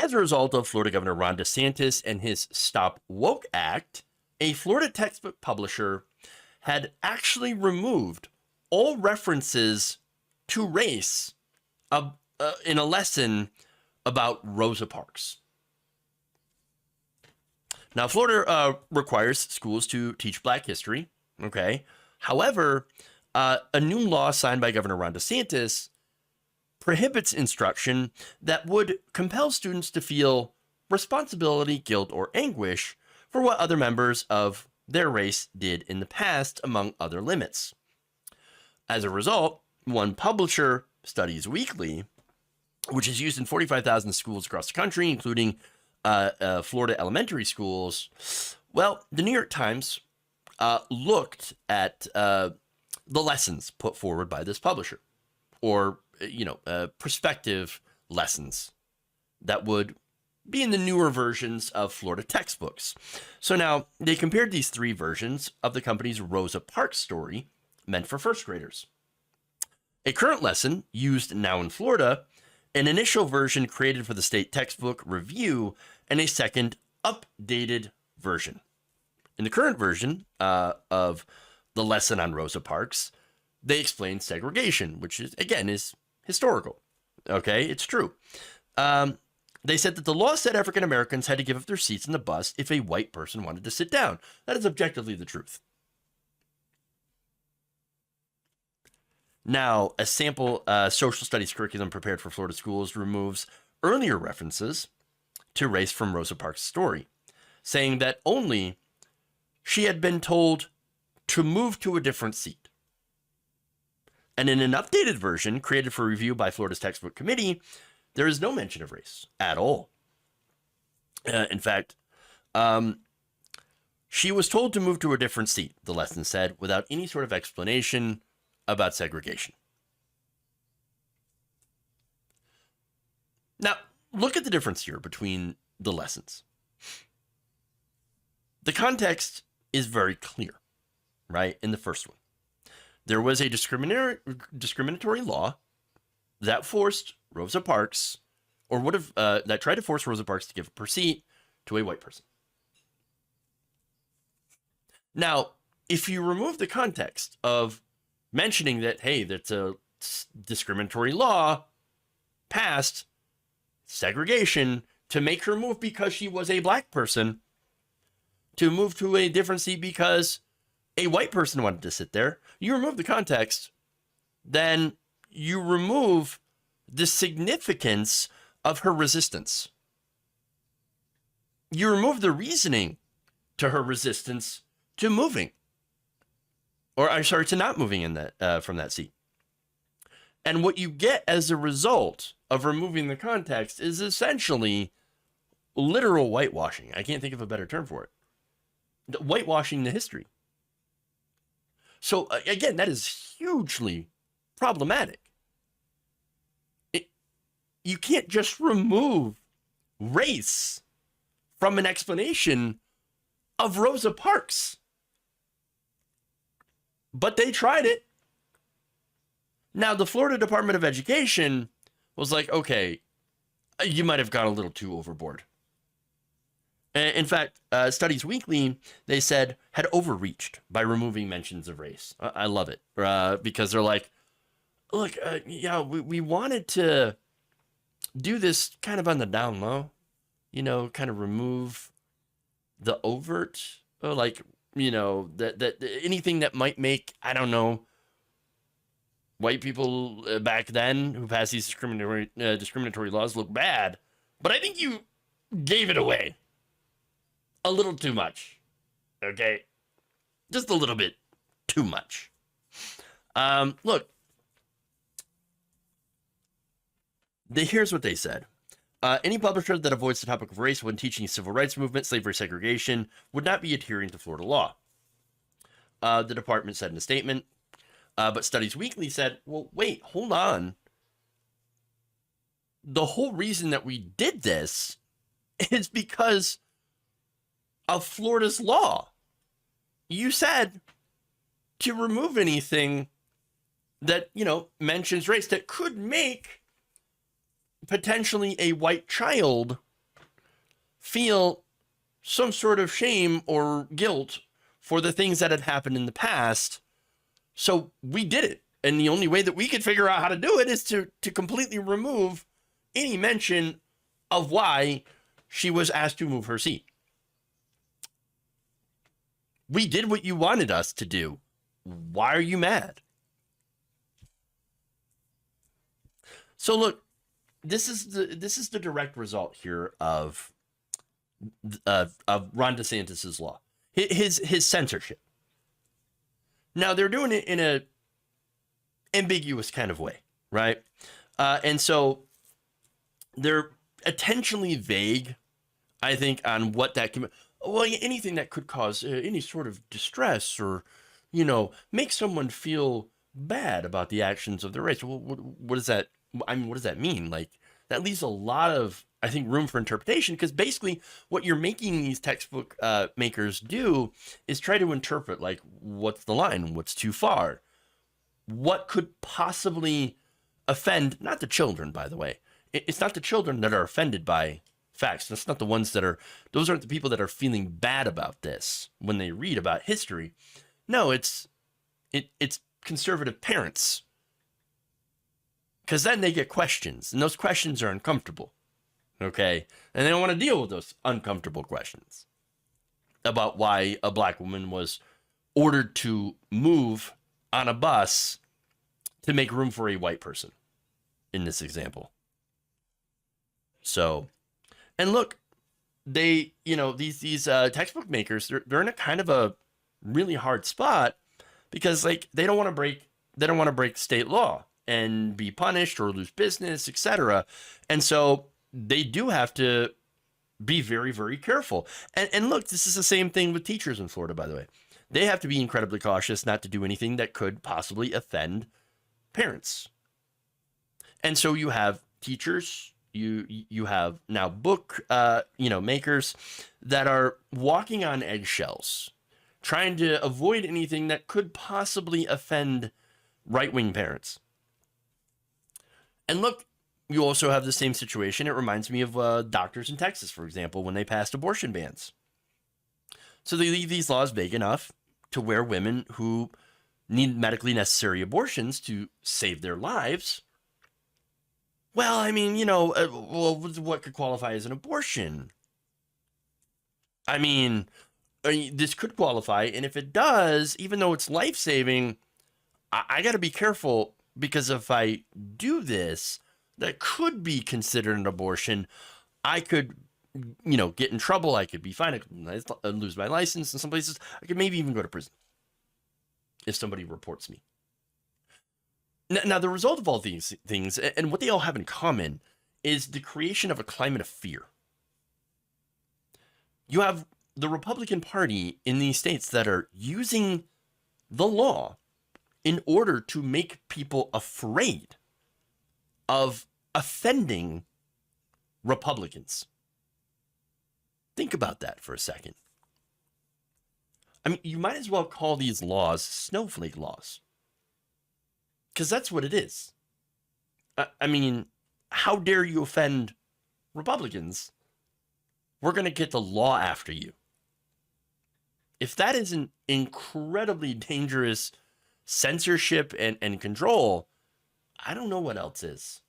As a result of Florida Governor Ron DeSantis and his Stop Woke Act, a Florida textbook publisher had actually removed all references to race in a lesson about Rosa Parks. Now, Florida requires schools to teach Black history, okay? However, a new law signed by Governor Ron DeSantis prohibits instruction that would compel students to feel responsibility, guilt, or anguish for what other members of their race did in the past, among other limits. As a result, one publisher, Studies Weekly, which is used in 45,000 schools across the country, including Florida elementary schools, well, the New York Times looked at the lessons put forward by this publisher, or prospective lessons that would be in the newer versions of Florida textbooks. So now they compared these three versions of the company's Rosa Parks story meant for first graders. A current lesson used now in Florida, an initial version created for the state textbook review, and a second updated version. In the current version of the lesson on Rosa Parks, they explain segregation, which is historical. Okay, it's true. They said that the law said African Americans had to give up their seats in the bus if a white person wanted to sit down. That is objectively the truth. Now, a sample social studies curriculum prepared for Florida schools removes earlier references to race from Rosa Parks' story, saying that only she had been told to move to a different seat. And in an updated version created for review by Florida's textbook committee, there is no mention of race at all. In fact, she was told to move to a different seat, the lesson said, without any sort of explanation about segregation. Now, look at the difference here between the lessons. The context is very clear, right? In the first one, there was a discriminatory law that forced Rosa Parks, or would have that tried to force Rosa Parks to give up her seat to a white person. Now, if you remove the context of mentioning that, hey, that's a discriminatory law passed, segregation, to make her move because she was a black person, to move to a different seat because a white person wanted to sit there, you remove the context, then you remove the significance of her resistance. You remove the reasoning to her resistance to moving. Or I'm sorry, to not moving in that from that seat. And what you get as a result of removing the context is essentially literal whitewashing. I can't think of a better term for it. Whitewashing the history. So again, that is hugely problematic. You can't just remove race from an explanation of Rosa Parks. But they tried it. Now, the Florida Department of Education was like, okay, you might have gone a little too overboard. In fact, Studies Weekly, they said, had overreached by removing mentions of race. I love it, because they're like, look, we wanted to do this kind of on the down low, kind of remove the overt, that anything that might make, I don't know, white people back then who passed these discriminatory laws look bad. But I think you gave it away a little too much. Okay? Just a little bit too much. Look, here's what they said. Any publisher that avoids the topic of race when teaching civil rights movement, slavery, segregation would not be adhering to Florida law. The department said in a statement. But Studies Weekly said, well, wait, hold on. The whole reason that we did this is because of Florida's law. You said to remove anything that, mentions race that could make potentially a white child feel some sort of shame or guilt for the things that had happened in the past. So we did it. And the only way that we could figure out how to do it is to completely remove any mention of why she was asked to move her seat. We did what you wanted us to do. Why are you mad? So look, this is the direct result here of Ron DeSantis's law, his censorship. Now they're doing it in a ambiguous kind of way, right? And so they're intentionally vague, I think, on what that can. Well, anything that could cause any sort of distress or, make someone feel bad about the actions of the race. Well, what does that? I mean, what does that mean? Like, that leaves a lot of, I think, room for interpretation, because basically what you're making these textbook makers do is try to interpret, like, what's the line? What's too far? What could possibly offend, not the children, by the way. It's not the children that are offended by facts. That's not the ones that are, those aren't the people that are feeling bad about this when they read about history. No, it's conservative parents. Because then they get questions, and those questions are uncomfortable. Okay? And they don't want to deal with those uncomfortable questions about why a black woman was ordered to move on a bus to make room for a white person in this example. So, and look, they, these textbook makers, they're in a kind of a really hard spot, because like they don't want to break state law and be punished or lose business, etc. And so they do have to be very, very careful. And look, this is the same thing with teachers in Florida, by the way. They have to be incredibly cautious not to do anything that could possibly offend parents. And so you have teachers, you have now book makers that are walking on eggshells, trying to avoid anything that could possibly offend right-wing parents. And look, you also have the same situation. It reminds me of doctors in Texas, for example, when they passed abortion bans. So they leave these laws vague enough to where women who need medically necessary abortions to save their lives, well, I mean, what could qualify as an abortion? I mean, this could qualify, and if it does, even though it's life-saving, I got to be careful, because if I do this, that could be considered an abortion. I could, get in trouble. I could be fined. I could lose my license in some places. I could maybe even go to prison if somebody reports me. Now, the result of all these things, and what they all have in common, is the creation of a climate of fear. You have the Republican Party in these states that are using the law in order to make people afraid of offending Republicans. Think about that for a second. I mean, you might as well call these laws snowflake laws, because that's what it is. I mean, how dare you offend Republicans? We're going to get the law after you. If that isn't incredibly dangerous censorship and control, I don't know what else is.